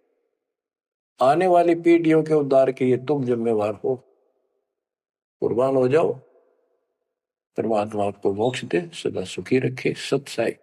आने वाली पीढ़ियों के उद्धार के लिए तुम जिम्मेवार हो, कुर्बान हो जाओ। परमात्मा आपको मोक्ष दे, सदा सुखी रखे। सत साई।